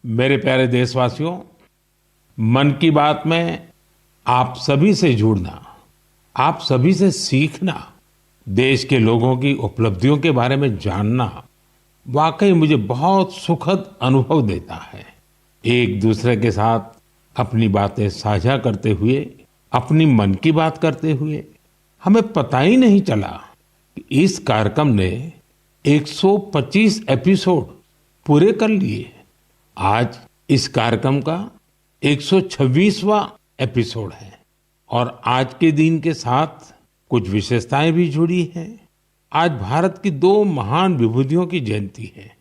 मेरे प्यारे देशवासियों, मन की बात में आप सभी से जुड़ना, आप सभी से सीखना, देश के लोगों की उपलब्धियों के बारे में जानना वाकई मुझे बहुत सुखद अनुभव देता है। एक दूसरे के साथ अपनी बातें साझा करते हुए, अपनी मन की बात करते हुए हमें पता ही नहीं चला कि इस कार्यक्रम ने 125 एपिसोड पूरे कर लिए। आज इस कार्यक्रम का 126वां एपिसोड है और आज के दिन के साथ कुछ विशेषताएं भी जुड़ी हैं। आज भारत की दो महान विभूतियों की जयंती है।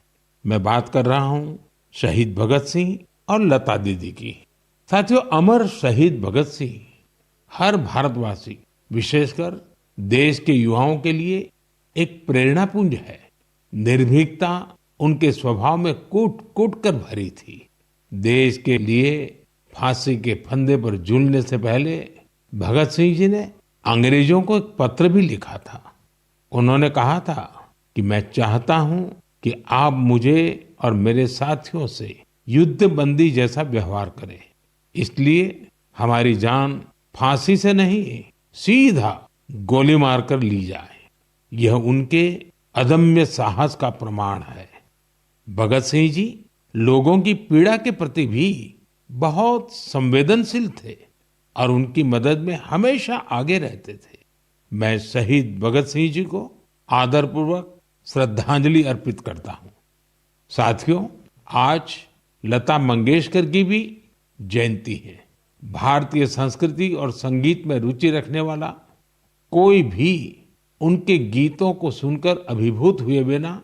मैं बात कर रहा हूं शहीद भगत सिंह और लता दीदी की। साथियों, अमर शहीद भगत सिंह हर भारतवासी, विशेषकर देश के युवाओं के लिए एक प्रेरणापुंज है। निर्भीकता उनके स्वभाव में कूट कूट कर भरी थी। देश के लिए फांसी के फंदे पर झूलने से पहले भगत सिंह जी ने अंग्रेजों को एक पत्र भी लिखा था। उन्होंने कहा था कि मैं चाहता हूं कि आप मुझे और मेरे साथियों से युद्ध बंदी जैसा व्यवहार करें। इसलिए हमारी जान फांसी से नहीं, सीधा गोली मारकर ली जाए। यह उनके अदम्य साहस का प्रमाण है। भगत सिंह जी लोगों की पीड़ा के प्रति भी बहुत संवेदनशील थे और उनकी मदद में हमेशा आगे रहते थे। मैं शहीद भगत सिंह जी को आदरपूर्वक श्रद्धांजलि अर्पित करता हूं। साथियों, आज लता मंगेशकर की भी जयंती है। भारतीय संस्कृति और संगीत में रुचि रखने वाला कोई भी उनके गीतों को सुनकर अभिभूत हुए बिना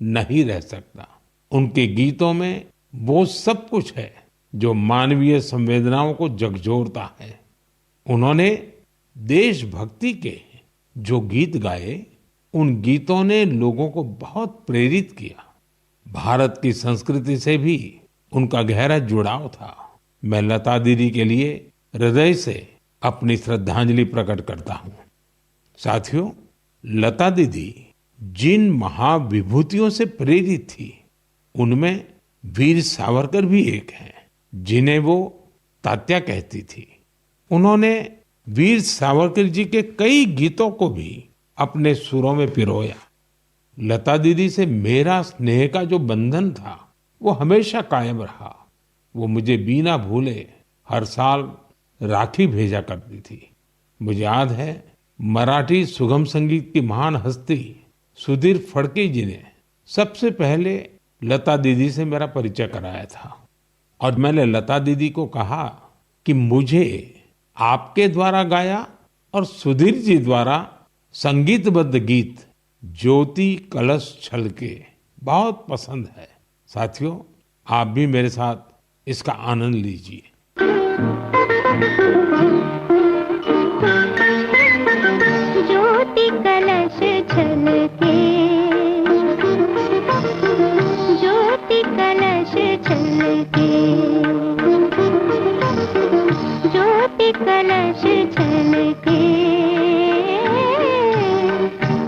नहीं रह सकता। उनके गीतों में वो सब कुछ है जो मानवीय संवेदनाओं को झकझोरता है। उन्होंने देशभक्ति के जो गीत गाए, उन गीतों ने लोगों को बहुत प्रेरित किया। भारत की संस्कृति से भी उनका गहरा जुड़ाव था। मैं लता दीदी के लिए हृदय से अपनी श्रद्धांजलि प्रकट करता हूं। साथियों, लता दीदी जिन महाविभूतियों से प्रेरित थी, उनमें वीर सावरकर भी एक हैं, जिन्हें वो तात्या कहती थी। उन्होंने वीर सावरकर जी के कई गीतों को भी अपने सुरों में पिरोया। लता दीदी से मेरा स्नेह का जो बंधन था, वो हमेशा कायम रहा। वो मुझे बिना भूले हर साल राखी भेजा करती थी। मुझे याद है, मराठी सुगम संगीत की महान हस्ती सुधीर फडके जी ने सबसे पहले लता दीदी से मेरा परिचय कराया था और मैंने लता दीदी को कहा कि मुझे आपके द्वारा गाया और सुधीर जी द्वारा संगीतबद्ध गीत ज्योति कलश छलके बहुत पसंद है। साथियों, आप भी मेरे साथ इसका आनंद लीजिए। ज्योति कलश छलके, ज्योति कलश छलके, ज्योति कलश छलके,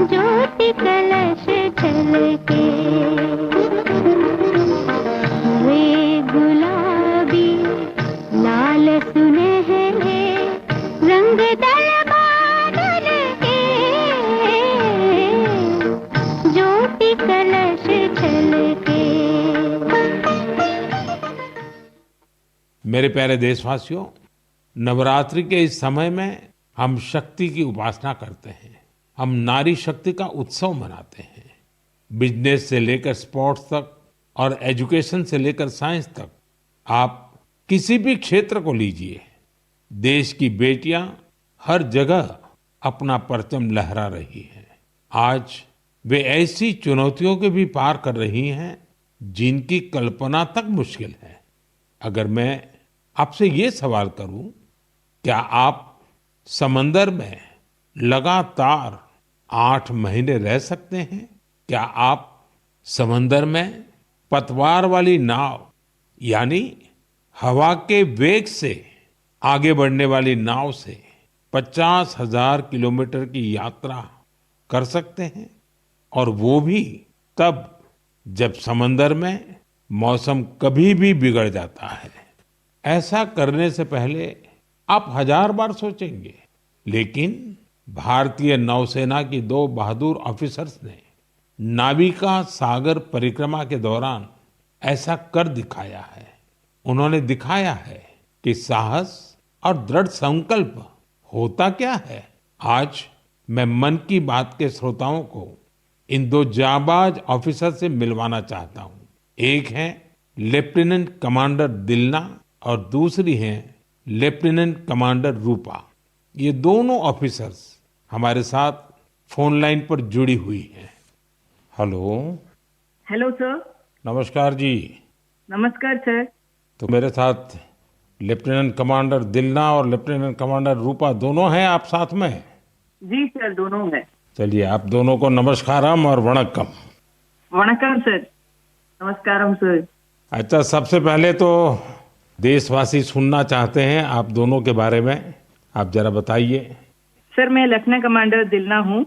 ज्योति कलश छलके। वे गुलाबी लाल सुनहरे रंग दल बादल के, ज्योति कलश छलके। मेरे प्यारे देशवासियों, नवरात्रि के इस समय में हम शक्ति की उपासना करते हैं। हम नारी शक्ति का उत्सव मनाते हैं। बिजनेस से लेकर स्पोर्ट्स तक और एजुकेशन से लेकर साइंस तक, आप किसी भी क्षेत्र को लीजिए, देश की बेटियां हर जगह अपना परचम लहरा रही हैं। आज वे ऐसी चुनौतियों के भी पार कर रही हैं जिनकी कल्पना तक मुश्किल है। अगर मैं आपसे ये सवाल करूं, क्या आप समंदर में लगातार 8 महीने रह सकते हैं? क्या आप समंदर में पतवार वाली नाव यानी हवा के वेग से आगे बढ़ने वाली नाव से 50,000 किलोमीटर की यात्रा कर सकते हैं? और वो भी तब जब समंदर में मौसम कभी भी बिगड़ जाता है। ऐसा करने से पहले आप 1000 बार सोचेंगे, लेकिन भारतीय नौसेना की 2 बहादुर ऑफिसर्स ने नाविका सागर परिक्रमा के दौरान ऐसा कर दिखाया है। उन्होंने दिखाया है कि साहस और दृढ़ संकल्प होता क्या है। आज मैं मन की बात के श्रोताओं को इन 2 जाबाज ऑफिसर से मिलवाना चाहता हूं। एक है लेफ्टिनेंट कमांडर दिलना और दूसरी है लेफ्टिनेंट कमांडर रूपा। ये दोनों ऑफिसर्स हमारे साथ फोन लाइन पर जुड़ी हुई हैं। हेलो। Hello sir. नमस्कार जी। नमस्कार सर। तो मेरे साथ लेफ्टिनेंट कमांडर दिलना और लेफ्टिनेंट कमांडर रूपा दोनों हैं आप साथ में? जी सर, दोनों है। चलिए आप दोनों को नमस्कारम और वणक्कम। वणक्कम सर। नमस्कारम सर। अच्छा, सबसे पहले तो देशवासी सुनना चाहते हैं आप दोनों के बारे में, आप जरा बताइए। सर, मैं लेफ्टिनेंट कमांडर दिलना हूँ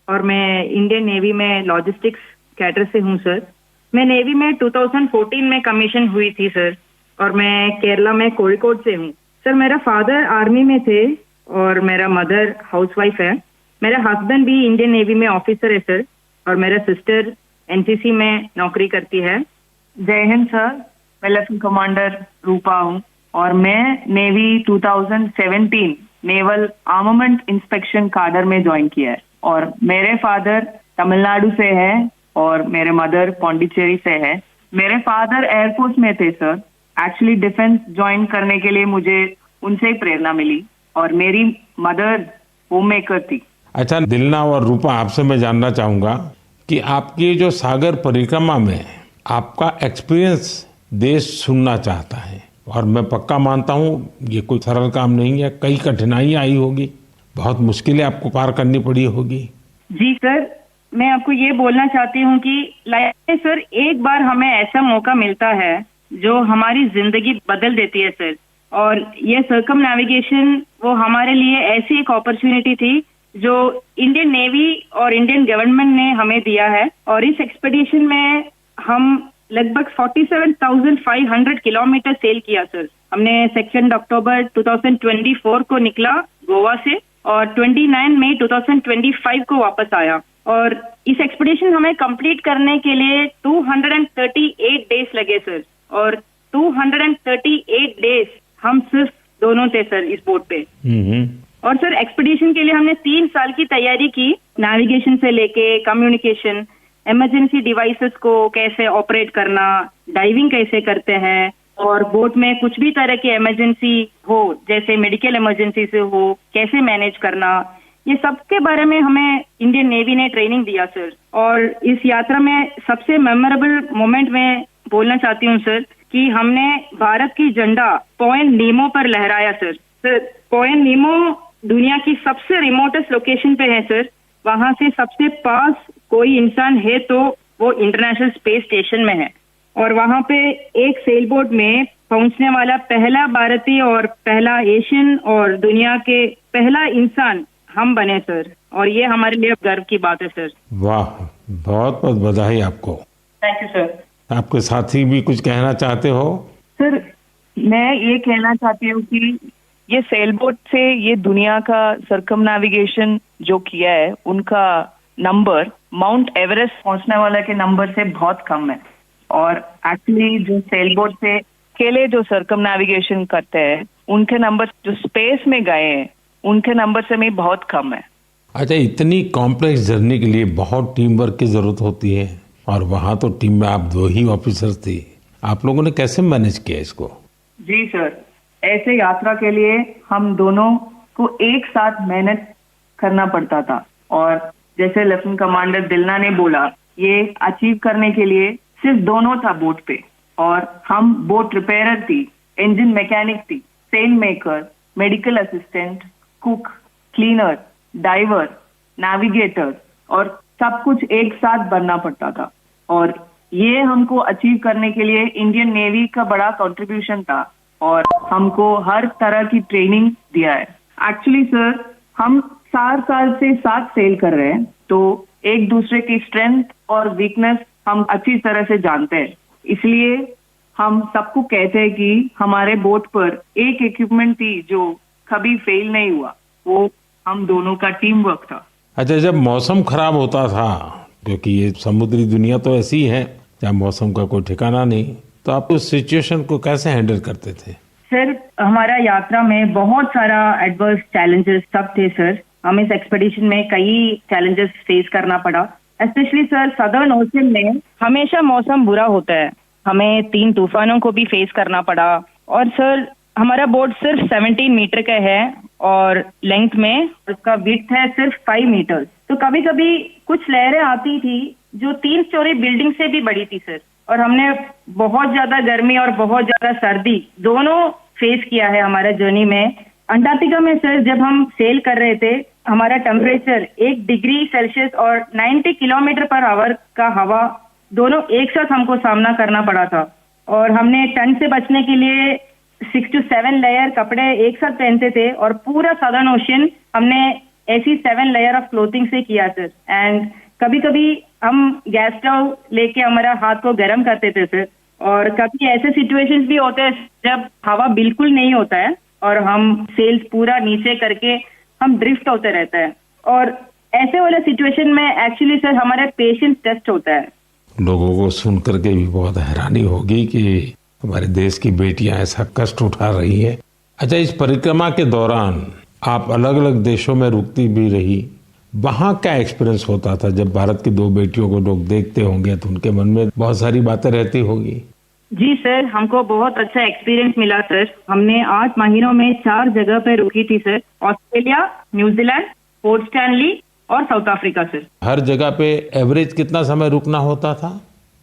और मैं इंडियन नेवी में लॉजिस्टिक्स कैडर से हूँ सर। मैं नेवी में 2014 में कमीशन हुई थी सर, और मैं केरला में कोझिकोड से हूँ सर। मेरा फादर आर्मी में थे और मेरा मदर हाउसवाइफ है। मेरा हस्बैंड भी इंडियन नेवी में ऑफिसर है सर, और मेरा सिस्टर एनसीसी में नौकरी करती है। जय हिंद सर, मैं लेफ्टिनेंट कमांडर रूपा हूँ और मैं navy 2017 naval armament inspection cadre में ज्वाइन किया है। और मेरे फादर तमिलनाडु से है और मेरे मदर पौंडीचेरी से है। मेरे फादर एयरफोर्स में थे सर। एक्चुअली डिफेंस ज्वाइन करने के लिए मुझे उनसे ही प्रेरणा मिली, और मेरी मदर होम मेकर थी। अच्छा दिलना और रूपा, आपसे मैं जानना चाहूंगा कि आपकी जो सागर परिक्रमा में आपका एक्सपीरियंस देश सुनना चाहता है, और मैं पक्का मानता हूँ ये कोई सरल काम नहीं है, कई कठिनाइयां आई होगी, बहुत मुश्किलें आपको पार करनी पड़ी होगी। जी सर, मैं आपको ये बोलना चाहती हूँ कि लाइफ में सर एक बार हमें ऐसा मौका मिलता है जो हमारी जिंदगी बदल देती है सर। और ये सर्कम नेविगेशन वो हमारे लिए ऐसी एक अपॉर्चुनिटी थी जो इंडियन नेवी और इंडियन गवर्नमेंट ने हमें दिया है। और इस एक्सपेडिशन में हम लगभग 47,500 किलोमीटर सेल किया सर। हमने 2 अक्टूबर 2024 को निकला गोवा से और 29 मई 2025 को वापस आया। और इस एक्सपेडिशन हमें कंप्लीट करने के लिए 238 डेज लगे सर, और 238 डेज हम सिर्फ दोनों थे सर इस बोट पे। और सर एक्सपेडिशन के लिए हमने 3 साल की तैयारी की, नेविगेशन से लेके कम्युनिकेशन, इमरजेंसी डिवाइसेस को कैसे ऑपरेट करना, डाइविंग कैसे करते हैं, और बोट में कुछ भी तरह की इमरजेंसी हो जैसे मेडिकल इमरजेंसी से हो कैसे मैनेज करना, ये सब के बारे में हमें इंडियन नेवी ने ट्रेनिंग दिया सर। और इस यात्रा में सबसे मेमोरेबल मोमेंट में बोलना चाहती हूँ सर कि हमने भारत की झंडा पॉइंट नीमो पर लहराया सर। सर पॉइंट नीमो दुनिया की सबसे रिमोटेस्ट लोकेशन पे है सर। वहां से सबसे पास कोई इंसान है तो वो इंटरनेशनल स्पेस स्टेशन में है, और वहां पे एक सेल बोट में पहुंचने वाला पहला भारतीय और पहला एशियन और दुनिया के पहला इंसान हम बने सर, और ये हमारे लिए गर्व की बात है सर। वाह, बहुत बहुत बधाई आपको। Thank you sir. आपके साथी भी कुछ कहना चाहते हो? सर मैं ये कहना चाहती हूँ कि ये सेल बोट से ये दुनिया का सर्कम नेविगेशन जो किया है उनका नंबर माउंट एवरेस्ट पहुंचने वाले के नंबर से बहुत कम है। और एक्चुअली जो सेल बोट से अकेले जो सर्कम नेविगेशन करते हैं उनके नंबर जो स्पेस में गए हैं उनके नंबर से भी बहुत कम है। अच्छा, इतनी कॉम्प्लेक्स जर्नी के लिए बहुत टीम वर्क की जरूरत होती है, और वहाँ तो टीम में आप 2 ही ऑफिसर थे। आप लोगों ने कैसे मैनेज किया इसको? जी सर, ऐसे यात्रा के लिए हम दोनों को एक साथ मेहनत करना पड़ता था। और जैसे लेफ्टिनेंट कमांडर दिलना ने बोला, ये अचीव करने के लिए सिर्फ दोनों था बोट पे, और हम बोट रिपेयरर थी, इंजन मैकेनिक थी, sail maker, medical assistant, cook, cleaner, diver, navigator, और सब कुछ एक साथ बनना पड़ता था। और ये हमको अचीव करने के लिए इंडियन नेवी का बड़ा कंट्रीब्यूशन था और हमको हर तरह की ट्रेनिंग दिया है। एक्चुअली सर, हम 4 साल से साथ सेल कर रहे हैं, तो एक दूसरे की स्ट्रेंथ और वीकनेस हम अच्छी तरह से जानते हैं। इसलिए हम सबको कहते हैं कि हमारे बोट पर एक इक्विपमेंट थी जो कभी फेल नहीं हुआ, वो हम दोनों का टीम वर्क था। अच्छा, जब मौसम खराब होता था, क्योंकि ये समुद्री दुनिया तो ऐसी है जहाँ मौसम का कोई ठिकाना नहीं, तो आप उस सिचुएशन को कैसे हैंडल करते थे? सर, हमारा यात्रा में बहुत सारा एडवर्स चैलेंजेस सब थे सर। हम इस एक्सपेडिशन में कई चैलेंजेस फेस करना पड़ा। स्पेशली सर, सदर्न ओशन में हमेशा मौसम बुरा होता है। हमें 3 तूफानों को भी फेस करना पड़ा। और सर, हमारा बोट सिर्फ 17 मीटर का है और लेंथ में उसका विड्थ है सिर्फ 5 मीटर। तो कभी कभी कुछ लहरें आती थी जो 3 स्टोरी बिल्डिंग से भी बड़ी थी सर। और हमने बहुत ज्यादा गर्मी और बहुत ज्यादा सर्दी दोनों फेस किया है हमारा जर्नी में। अंटार्कटिका में सर, जब हम सेल कर रहे थे, हमारा टेम्परेचर 1 डिग्री सेल्सियस और 90 किलोमीटर पर आवर का हवा दोनों एक साथ हमको सामना करना पड़ा था। और हमने ठंड से बचने के लिए 6 to 7 लेयर कपड़े एक साथ पहनते थे और पूरा सदर्न ओशन हमने ऐसी 7 लेयर ऑफ क्लोथिंग से किया सर। एंड कभी कभी हम गैस स्टोव लेके हमारा हाथ को गर्म करते थे सर। और कभी ऐसे सिचुएशंस भी होते हैं जब हवा बिल्कुल नहीं होता है और हम सेल्स पूरा नीचे करके हम ड्रिफ्ट होते रहते हैं। और ऐसे वाले सिचुएशन में एक्चुअली सर हमारा पेशेंस टेस्ट होता है। लोगों को सुन करके भी बहुत हैरानी होगी कि हमारे देश की बेटियां ऐसा कष्ट उठा रही है। अच्छा, इस परिक्रमा के दौरान आप अलग अलग देशों में रुकती भी रही, वहाँ क्या एक्सपीरियंस होता था? जब भारत की 2 बेटियों को लोग देखते होंगे तो उनके मन में बहुत सारी बातें रहती होगी। जी सर, हमको बहुत अच्छा एक्सपीरियंस मिला सर। हमने 8 महीनों में 4 जगह पे रुकी थी sir. Australia, New Zealand, port Stanley और साउथ अफ्रीका सर। हर जगह पे एवरेज कितना समय रुकना होता था?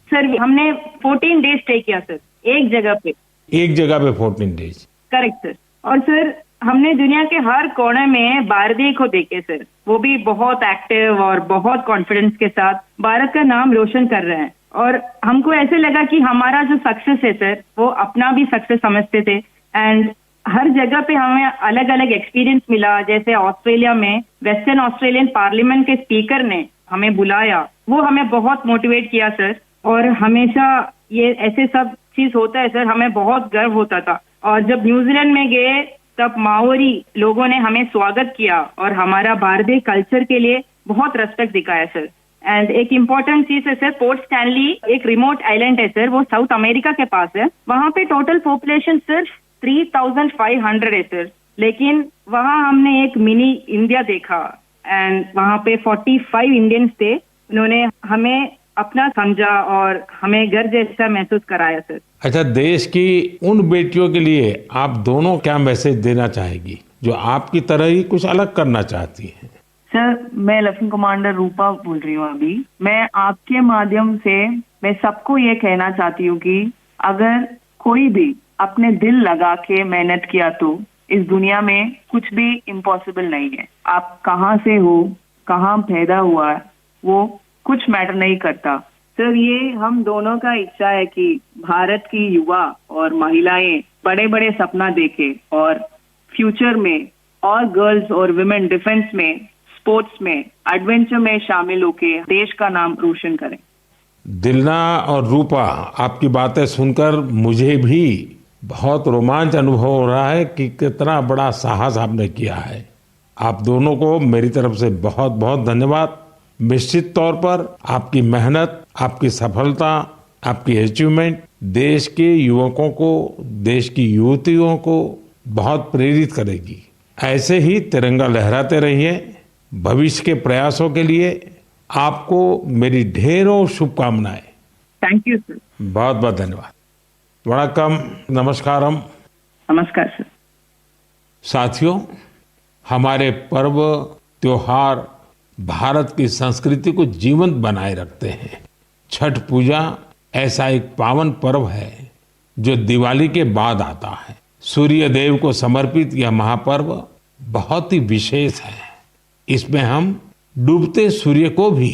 सर, हमने 14 डेज स्टे किया सर, एक जगह पे। एक जगह पे 14 डेज? Correct sir. और सर, हमने दुनिया के हर कोने में भारतीय को देखे सर। वो भी बहुत एक्टिव और बहुत कॉन्फिडेंस के साथ भारत का नाम रोशन कर रहे हैं। और हमको ऐसे लगा कि हमारा जो सक्सेस है सर, वो अपना भी सक्सेस समझते थे। एंड हर जगह पे हमें अलग अलग एक्सपीरियंस मिला। जैसे ऑस्ट्रेलिया में वेस्टर्न ऑस्ट्रेलियन पार्लियामेंट के स्पीकर ने हमें बुलाया, वो हमें बहुत मोटिवेट किया सर। और हमेशा ये ऐसे सब चीज होता है सर, हमें बहुत गर्व होता था। और जब न्यूजीलैंड में गए तब माओरी लोगों ने हमें स्वागत किया और हमारा भारतीय कल्चर के लिए बहुत रेस्पेक्ट दिखाया सर। एंड एक इम्पोर्टेंट चीज है सर, पोर्ट स्टैनली एक रिमोट आइलैंड है सर, वो साउथ अमेरिका के पास है। वहाँ पे टोटल पॉपुलेशन सिर्फ 3500 है सर। लेकिन वहाँ हमने एक मिनी इंडिया देखा एंड वहाँ पे 45 इंडियंस थे। उन्होंने हमें अपना समझा और हमें घर जैसा महसूस कराया सर। अच्छा, देश की उन बेटियों के लिए आप दोनों क्या मैसेज देना चाहेगी जो आपकी तरह ही कुछ अलग करना चाहती हैं? सर, मैं लेफ्टिनेंट कमांडर रूपा बोल रही हूँ अभी। मैं आपके माध्यम से मैं सबको ये कहना चाहती हूँ कि अगर कोई भी अपने दिल लगा के मेहनत किया तो इस दुनिया में कुछ भी इम्पॉसिबल नहीं है। आप कहाँ से हो, कहाँ पैदा हुआ, वो कुछ मैटर नहीं करता। सर, ये हम दोनों का इच्छा है कि भारत की युवा और महिलाएं बड़े बड़े सपना देखें और फ्यूचर में और गर्ल्स और विमेन डिफेंस में, स्पोर्ट्स में, एडवेंचर में शामिल होके देश का नाम रोशन करें। दिलना और रूपा, आपकी बातें सुनकर मुझे भी बहुत रोमांच अनुभव हो रहा है कि कितना बड़ा साहस आपने किया है। आप दोनों को मेरी तरफ से बहुत बहुत धन्यवाद। निश्चित तौर पर आपकी मेहनत, आपकी सफलता, आपकी अचीवमेंट देश के युवकों को, देश की युवतियों को बहुत प्रेरित करेगी। ऐसे ही तिरंगा लहराते रहिए। भविष्य के प्रयासों के लिए आपको मेरी ढेरों शुभकामनाएं। Thank you sir. बहुत बहुत धन्यवाद। वणक्कम, नमस्कारम। नमस्कार सर। साथियों, हमारे पर्व त्योहार भारत की संस्कृति को जीवंत बनाए रखते हैं। छठ पूजा ऐसा एक पावन पर्व है जो दिवाली के बाद आता है। सूर्य देव को समर्पित यह महापर्व बहुत ही विशेष है। इसमें हम डूबते सूर्य को भी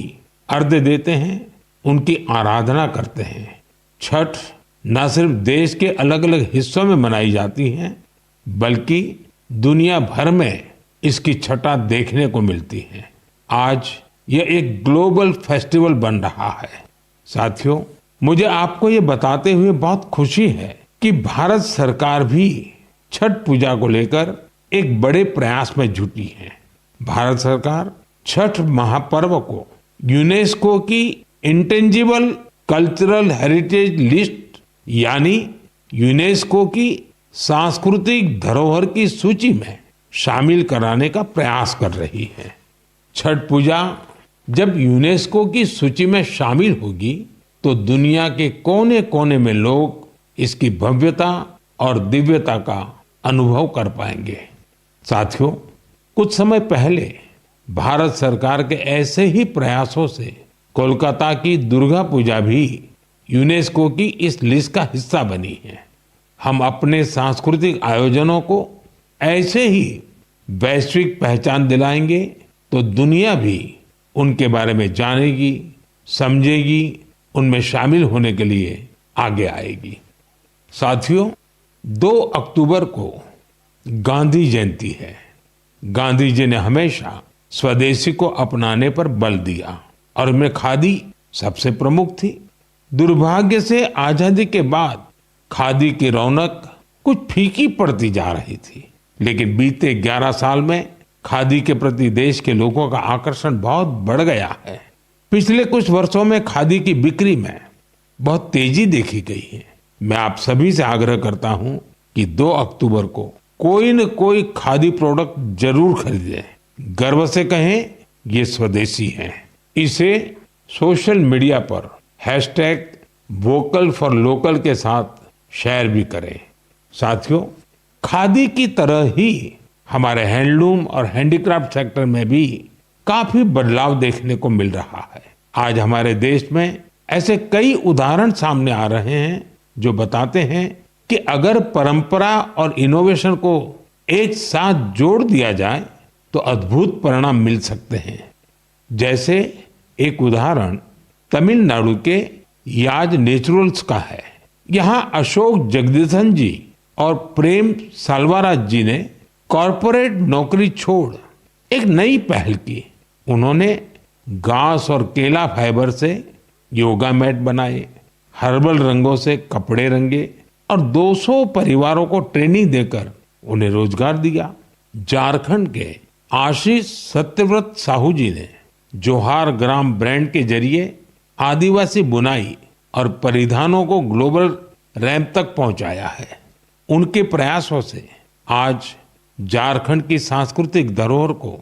अर्घ्य देते हैं, उनकी आराधना करते हैं। छठ न सिर्फ देश के अलग अलग हिस्सों में मनाई जाती है, बल्कि दुनिया भर में इसकी छठा देखने को मिलती है। आज यह एक ग्लोबल फेस्टिवल बन रहा है। साथियों, मुझे आपको ये बताते हुए बहुत खुशी है कि भारत सरकार भी छठ पूजा को लेकर एक बड़े प्रयास में जुटी है। भारत सरकार छठ महापर्व को यूनेस्को की इंटेंजिबल कल्चरल हेरिटेज लिस्ट यानी यूनेस्को की सांस्कृतिक धरोहर की सूची में शामिल कराने का प्रयास कर रही है। छठ पूजा जब यूनेस्को की सूची में शामिल होगी तो दुनिया के कोने कोने में लोग इसकी भव्यता और दिव्यता का अनुभव कर पाएंगे। साथियों, कुछ समय पहले भारत सरकार के ऐसे ही प्रयासों से कोलकाता की दुर्गा पूजा भी यूनेस्को की इस लिस्ट का हिस्सा बनी है। हम अपने सांस्कृतिक आयोजनों को ऐसे ही वैश्विक पहचान दिलाएंगे तो दुनिया भी उनके बारे में जानेगी, समझेगी, उनमें शामिल होने के लिए आगे आएगी। साथियों, 2 अक्टूबर को गांधी जयंती है। गांधी जी ने हमेशा स्वदेशी को अपनाने पर बल दिया और उनमें खादी सबसे प्रमुख थी। दुर्भाग्य से आजादी के बाद खादी की रौनक कुछ फीकी पड़ती जा रही थी, लेकिन बीते 11 साल में खादी के प्रति देश के लोगों का आकर्षण बहुत बढ़ गया है। पिछले कुछ वर्षों में खादी की बिक्री में बहुत तेजी देखी गई है। मैं आप सभी से आग्रह करता हूं कि 2 अक्टूबर को कोई न कोई खादी प्रोडक्ट जरूर खरीदें। गर्व से कहें ये स्वदेशी है। इसे सोशल मीडिया पर #वोकल फॉर लोकल के साथ शेयर भी करें। साथियों, खादी की तरह ही हमारे हैंडलूम और हैंडीक्राफ्ट सेक्टर में भी काफी बदलाव देखने को मिल रहा है। आज हमारे देश में ऐसे कई उदाहरण सामने आ रहे हैं जो बताते हैं कि अगर परंपरा और इनोवेशन को एक साथ जोड़ दिया जाए तो अद्भुत परिणाम मिल सकते हैं। जैसे एक उदाहरण तमिलनाडु के याज नेचुरल्स का है। यहाँ अशोक जगदीशन जी और प्रेम साल्वाराज जी ने कॉरपोरेट नौकरी छोड़ एक नई पहल की। उन्होंने घास और केला फाइबर से योगा मैट बनाए, हर्बल रंगों से कपड़े रंगे और 200 परिवारों को ट्रेनिंग देकर उन्हें रोजगार दिया। झारखंड के आशीष सत्यव्रत साहू जी ने जोहार ग्राम ब्रांड के जरिए आदिवासी बुनाई और परिधानों को ग्लोबल रैंप तक पहुंचाया है। उनके प्रयासों से आज झारखंड की सांस्कृतिक धरोहर को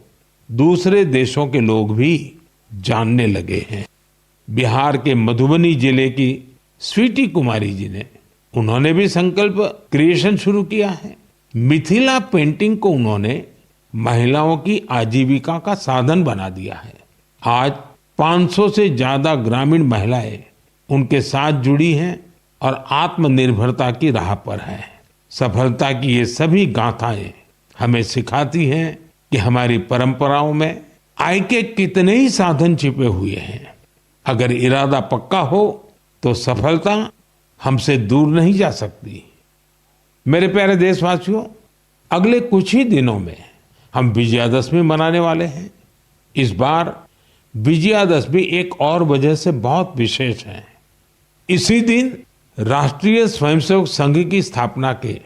दूसरे देशों के लोग भी जानने लगे हैं। बिहार के मधुबनी जिले की स्वीटी कुमारी जी ने उन्होंने भी संकल्प क्रिएशन शुरू किया है। मिथिला पेंटिंग को उन्होंने महिलाओं की आजीविका का साधन बना दिया है। आज 500 से ज्यादा ग्रामीण महिलाएं उनके साथ जुड़ी हैं और आत्मनिर्भरता की राह पर हैं। सफलता की ये सभी गाथाएं हमें सिखाती हैं कि हमारी परंपराओं में आय के कितने ही साधन छिपे हुए हैं। अगर इरादा पक्का हो तो सफलता हमसे दूर नहीं जा सकती। मेरे प्यारे देशवासियों, अगले कुछ ही दिनों में हम विजयादशमी मनाने वाले हैं। इस बार विजयादशमी एक और वजह से बहुत विशेष है। इसी दिन राष्ट्रीय स्वयंसेवक संघ की स्थापना के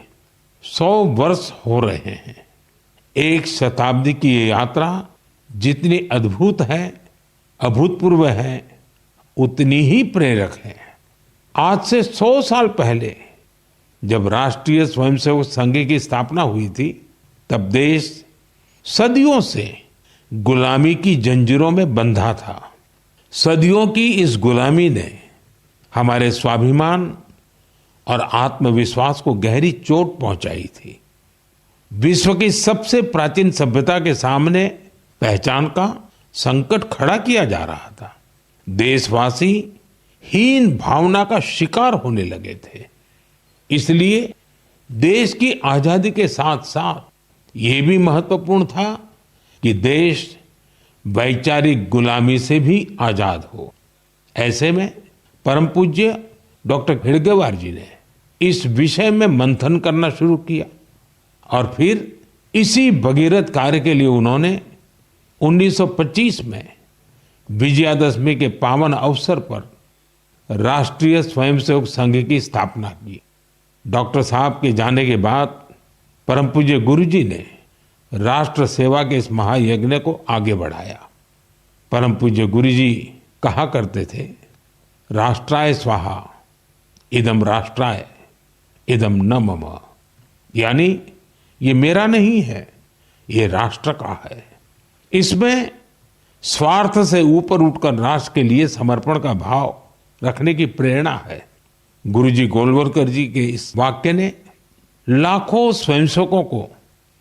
100 वर्ष हो रहे हैं। एक शताब्दी की ये यात्रा जितनी अद्भुत है, अभूतपूर्व है, उतनी ही प्रेरक है। आज से 100 साल पहले जब राष्ट्रीय स्वयंसेवक संघ की स्थापना हुई थी, तब देश सदियों से गुलामी की जंजीरों में बंधा था। सदियों की इस गुलामी ने हमारे स्वाभिमान और आत्मविश्वास को गहरी चोट पहुंचाई थी। विश्व की सबसे प्राचीन सभ्यता के सामने पहचान का संकट खड़ा किया जा रहा था। देशवासी हीन भावना का शिकार होने लगे थे। इसलिए देश की आजादी के साथ साथ ये भी महत्वपूर्ण था कि देश वैचारिक गुलामी से भी आजाद हो। ऐसे में परम पूज्य डॉक्टर हेडगेवार जी ने इस विषय में मंथन करना शुरू किया और फिर इसी भगीरथ कार्य के लिए उन्होंने 1925 में विजयादशमी के पावन अवसर पर राष्ट्रीय स्वयंसेवक संघ की स्थापना की। डॉक्टर साहब के जाने के बाद परम पूज्य गुरु जी ने राष्ट्र सेवा के इस महायज्ञ को आगे बढ़ाया। परम पूज्य गुरु जी कहा करते थे, राष्ट्राय स्वाहा इदम राष्ट्राय इदम न मम, यानी ये मेरा नहीं है, ये राष्ट्र का है। इसमें स्वार्थ से ऊपर उठकर राष्ट्र के लिए समर्पण का भाव रखने की प्रेरणा है। गुरुजी गोलवलकर जी के इस वाक्य ने लाखों स्वयंसेवकों को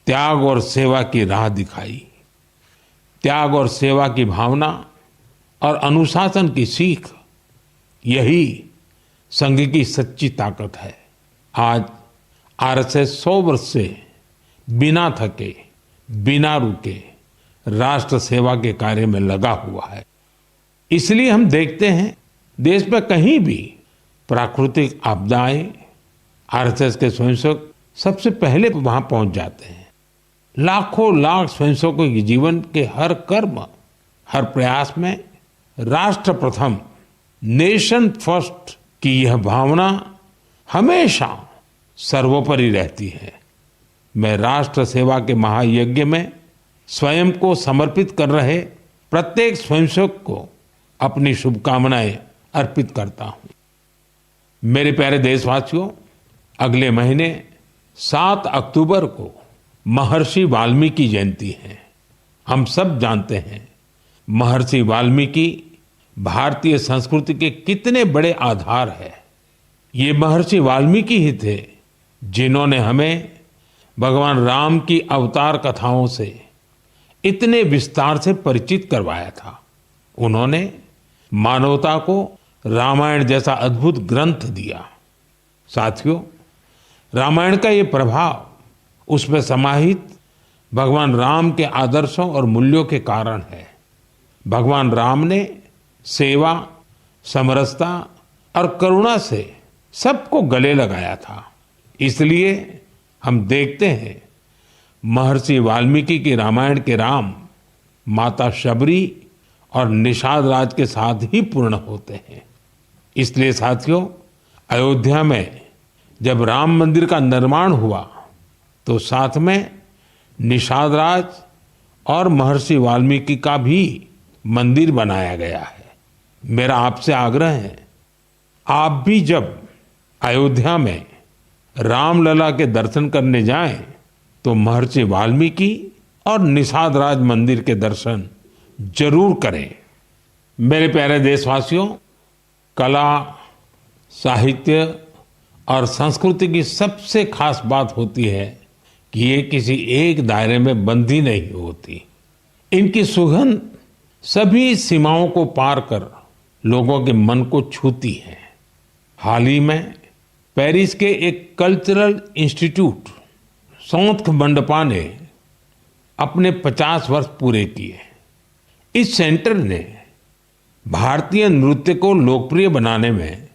त्याग और सेवा की राह दिखाई। त्याग और सेवा की भावना और अनुशासन की सीख, यही संघ की सच्ची ताकत है। आज आरएसएस 100 वर्ष से बिना थके, बिना रुके राष्ट्र सेवा के कार्य में लगा हुआ है। इसलिए हम देखते हैं देश में कहीं भी प्राकृतिक आपदाएं, आरएसएस के स्वयंसेवक सबसे पहले वहां पहुंच जाते हैं। लाखों लाख स्वयंसेवकों के जीवन के हर कर्म, हर प्रयास में राष्ट्र प्रथम, नेशन फर्स्ट की यह भावना हमेशा सर्वोपरि रहती है। मैं राष्ट्र सेवा के महायज्ञ में स्वयं को समर्पित कर रहे प्रत्येक स्वयंसेवक को अपनी शुभकामनाएं अर्पित करता हूं। मेरे प्यारे देशवासियों, अगले महीने 7 अक्टूबर को महर्षि वाल्मीकि जयंती है। हम सब जानते हैं महर्षि वाल्मीकि भारतीय संस्कृति के कितने बड़े आधार है। ये महर्षि वाल्मीकि ही थे जिन्होंने हमें भगवान राम की अवतार कथाओं से इतने विस्तार से परिचित करवाया था। उन्होंने मानवता को रामायण जैसा अद्भुत ग्रंथ दिया। साथियों, रामायण का ये प्रभाव उसमें समाहित भगवान राम के आदर्शों और मूल्यों के कारण है। भगवान राम ने सेवा, समरसता और करुणा से सबको गले लगाया था। इसलिए हम देखते हैं महर्षि वाल्मीकि के रामायण के राम माता शबरी और निषाद राज के साथ ही पूर्ण होते हैं। इसलिए साथियों, अयोध्या में जब राम मंदिर का निर्माण हुआ तो साथ में निषाद राज और महर्षि वाल्मीकि का भी मंदिर बनाया गया है। मेरा आपसे आग्रह है, आप भी जब अयोध्या में रामलला के दर्शन करने जाएं तो महर्षि वाल्मीकि और निषाद राज मंदिर के दर्शन जरूर करें। मेरे प्यारे देशवासियों, कला, साहित्य और संस्कृति की सबसे खास बात होती है कि ये किसी एक दायरे में बंधी नहीं होती। इनकी सुगंध सभी सीमाओं को पार कर लोगों के मन को छूती है। हाल ही में पेरिस के एक कल्चरल इंस्टीट्यूट सौंथ मंडपा ने अपने 50 वर्ष पूरे किए। इस सेंटर ने भारतीय नृत्य को लोकप्रिय बनाने में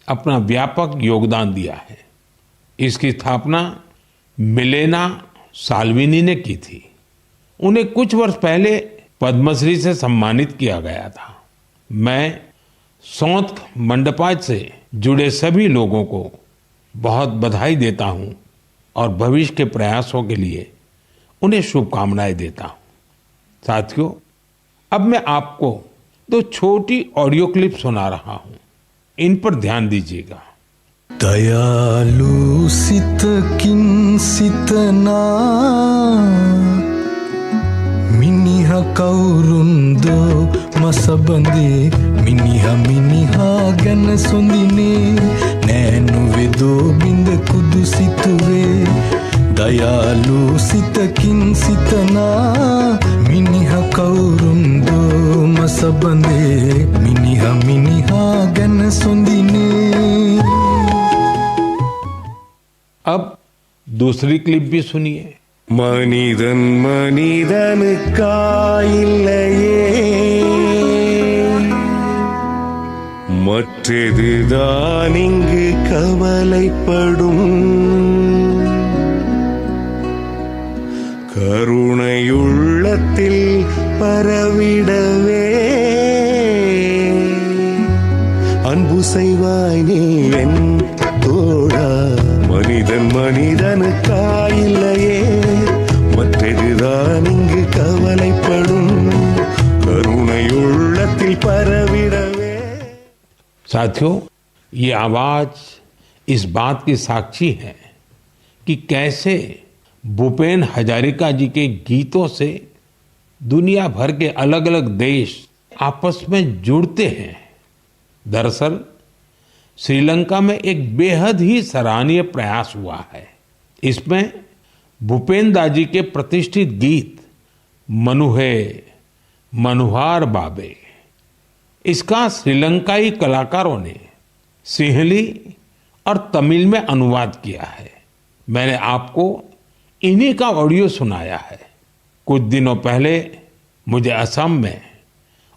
अपना व्यापक योगदान दिया है। इसकी स्थापना मिलेना साल्विनी ने की थी। उन्हें कुछ वर्ष पहले पद्मश्री से सम्मानित किया गया था। मैं सौंथ मंडपा से जुड़े सभी लोगों को बहुत बधाई देता हूं और भविष्य के प्रयासों के लिए उन्हें शुभकामनाएं देता हूं। साथियों, अब मैं आपको 2 छोटी ऑडियो क्लिप सुना रहा हूं। इन पर ध्यान दीजिएगा। दयालु सित किन सितना मिनिहा कौरुंदो मसबंदे मिनिहा गन सुंदिने नैनु वेदो बिंद कुदु सितुवे दयालु सित किन सितना मिनिहा कौरुंदो मसबंदे मिनिहा गन सुंदिने। अब दूसरी क्लिप भी सुनिए। மனிதன் மனிதனுக்காயில்லையே, மற்றதுதான் இங்கு கவலைப்படும். கருணையுள்ளத்தில் பரவிடவே அன்பு செய்வாய் நீ என் தோழா. மனிதன் மனிதனுக்காயில்லையே, மற்றதுதான் இங்கு கவலைப்படும். கருணையுள்ளத்தில் பரவிடவே. साथियों, ये आवाज इस बात की साक्षी है कि कैसे भूपेन हजारिका जी के गीतों से दुनिया भर के अलग अलग देश आपस में जुड़ते हैं। दरअसल श्रीलंका में एक बेहद ही सराहनीय प्रयास हुआ है। इसमें भूपेन दा जी के प्रतिष्ठित गीत मनुहे मनुहार बाबे, इसका श्रीलंकाई कलाकारों ने सिंहली और तमिल में अनुवाद किया है। मैंने आपको इन्हीं का ऑडियो सुनाया है। कुछ दिनों पहले मुझे असम में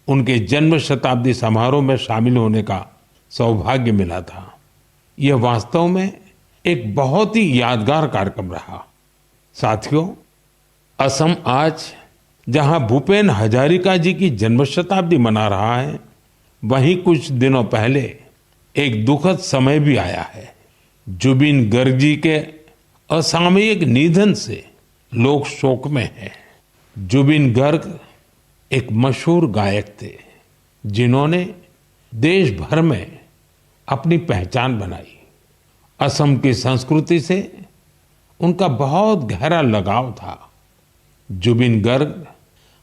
उनके जन्म शताब्दी समारोह में शामिल होने का सौभाग्य मिला था। यह वास्तव में एक बहुत ही यादगार कार्यक्रम रहा। साथियों, असम आज जहां भूपेन हजारिका जी की जन्म शताब्दी मना रहा है, वहीं कुछ दिनों पहले एक दुखद समय भी आया है। जुबिन गर्ग जी के असामयिक निधन से लोग शोक में हैं। जुबिन गर्ग एक मशहूर गायक थे जिन्होंने देश भर में अपनी पहचान बनाई। असम की संस्कृति से उनका बहुत गहरा लगाव था। जुबिन गर्ग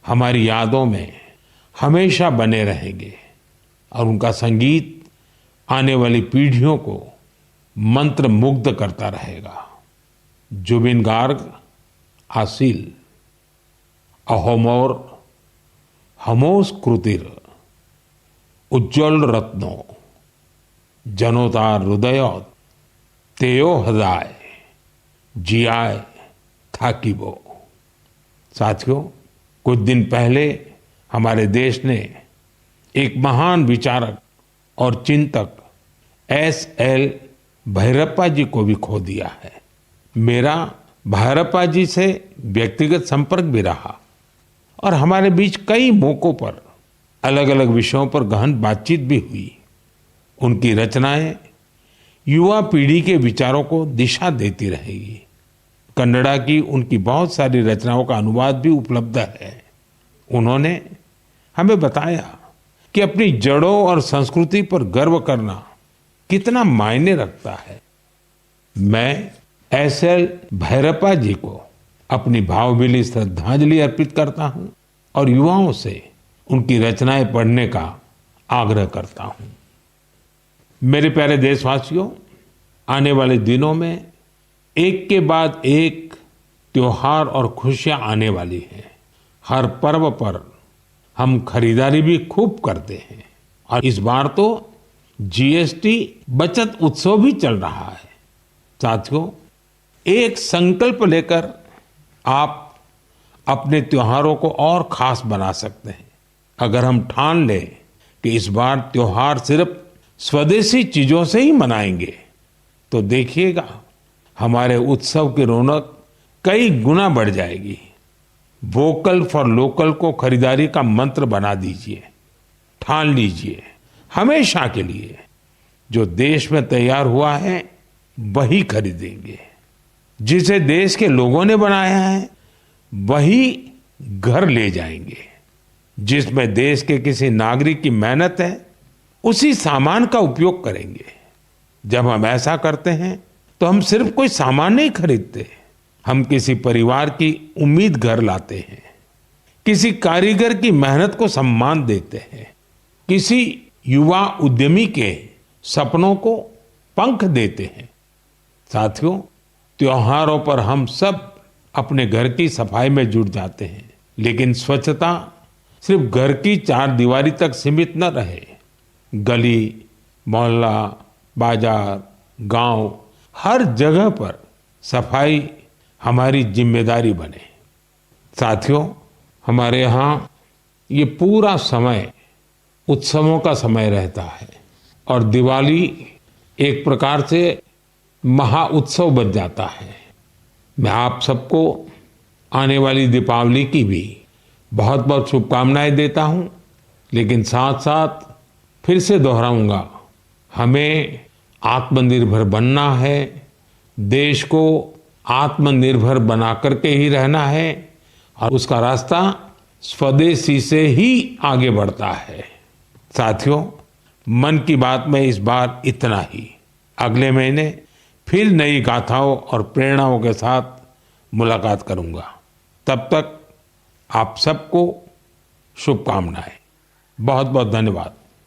हमारी यादों में हमेशा बने रहेंगे और उनका संगीत आने वाली पीढ़ियों को मंत्रमुग्ध करता रहेगा। जुबिन गार्ग आसिल अहोमोर हमोस कृतिर उज्ज्वल रत्नो जनोतार हृदय तेयो हृदय जियाय थाकिबो। साथियों, कुछ दिन पहले हमारे देश ने एक महान विचारक और चिंतक S.L. भैरप्पा जी को भी खो दिया है। मेरा भैरप्पा जी से व्यक्तिगत संपर्क भी रहा और हमारे बीच कई मौकों पर अलग अलग विषयों पर गहन बातचीत भी हुई। उनकी रचनाएं युवा पीढ़ी के विचारों को दिशा देती रहेगी। कन्नड़ा की उनकी बहुत सारी रचनाओं का अनुवाद भी उपलब्ध है। उन्होंने हमें बताया कि अपनी जड़ों और संस्कृति पर गर्व करना कितना मायने रखता है। मैं S.L. भैरप्पा जी को अपनी भावभीनी श्रद्धांजलि अर्पित करता हूं और युवाओं से उनकी रचनाएं पढ़ने का आग्रह करता हूं। मेरे प्यारे देशवासियों, आने वाले दिनों में एक के बाद एक त्योहार और खुशियां आने वाली हैं। हर पर्व पर हम खरीदारी भी खूब करते हैं और इस बार तो GST बचत उत्सव भी चल रहा है। साथियों, एक संकल्प लेकर आप अपने त्योहारों को और खास बना सकते हैं। अगर हम ठान लें कि इस बार त्योहार सिर्फ स्वदेशी चीजों से ही मनाएंगे, तो देखिएगा हमारे उत्सव की रौनक कई गुना बढ़ जाएगी। वोकल फॉर लोकल को खरीदारी का मंत्र बना दीजिए। ठान लीजिए हमेशा के लिए जो देश में तैयार हुआ है वही खरीदेंगे। जिसे देश के लोगों ने बनाया है वही घर ले जाएंगे। जिसमें देश के किसी नागरिक की मेहनत है उसी सामान का उपयोग करेंगे। जब हम ऐसा करते हैं तो हम सिर्फ कोई सामान नहीं खरीदते, हम किसी परिवार की उम्मीद घर लाते हैं, किसी कारीगर की मेहनत को सम्मान देते हैं, किसी युवा उद्यमी के सपनों को पंख देते हैं। साथियों, त्योहारों पर हम सब अपने घर की सफाई में जुट जाते हैं, लेकिन स्वच्छता सिर्फ घर की चार दीवारी तक सीमित न रहे। गली, मोहल्ला, बाजार, गांव, हर जगह पर सफाई हमारी जिम्मेदारी बने। साथियों, हमारे यहाँ ये पूरा समय उत्सवों का समय रहता है और दिवाली एक प्रकार से महाउत्सव बन जाता है। मैं आप सबको आने वाली दीपावली की भी बहुत बहुत शुभकामनाएं देता हूं, लेकिन साथ साथ फिर से दोहराऊंगा, हमें आत्मनिर्भर बनना है, देश को आत्मनिर्भर बना करके ही रहना है और उसका रास्ता स्वदेशी से ही आगे बढ़ता है। साथियों, मन की बात में इस बार इतना ही। अगले महीने फिर नई गाथाओं और प्रेरणाओं के साथ मुलाकात करूंगा। तब तक आप सबको शुभकामनाएं। बहुत बहुत धन्यवाद।